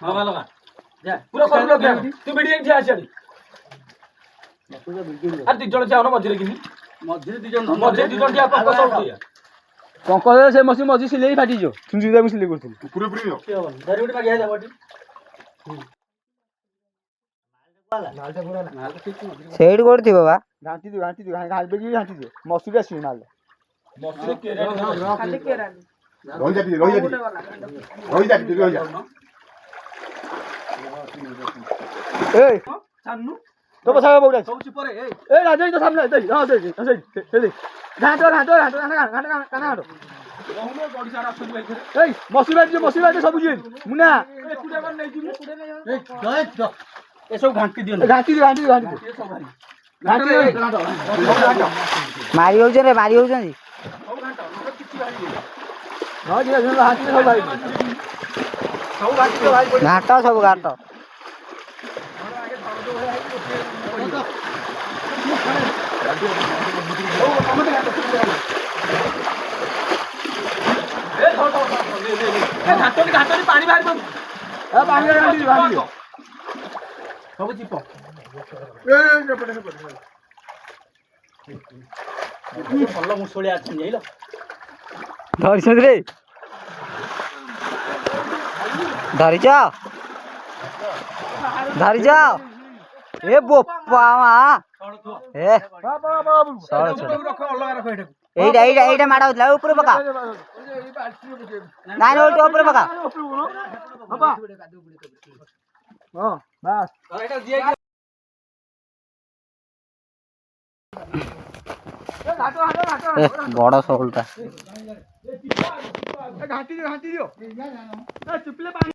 लगा लगा जा पूरा कर लो क्या तू वीडियो ठीक आछड़ी आ दी जण जाओ मझिरे किनी मझिरे दी जण जा पंकज उठिया पंकज से मसी मझी सिलेई फाटी जो सुनजी दे सिलेई करथि पूरे पूरे के हो धरी उठी मागे जा बटी सेड करथि बाबा घांटी दे घांटी दे मसूरी आसी माल मसूरी केरा खाली केरा रोई जा ए सान्नु तो बसा बौडा सब चिपरे ए राजै तो सामने दे हां दे दे घाटो बहुनो बडी सारा आछन भाई ए मसूरी सब जी मुना ए कुडे मन नै जिमु ए गए ए सब घांटी दियो घांटी ए सब भाई मारी हो रे मारी हो जनी सब घांटा किछि भाई हां जी हाथी सब भाई सब घांटी भाई घाटा सब घाटा घाटनी पानी बाहर दो ए पानी सब चिप ଭଲ ମୁସଳିଆ ଅଛନ୍ତି ଯାଇଲ ଧରିଛନ୍ତି ରେ ଧରିଛ ଏ ବୋପା ମା ଏ এইটা মারা হইছিল উপরে পকা নাই না ওইটা উপরে পকা হ্যাঁ বাস এটা দিয়ে বড় শোলটা ঘাটি দিও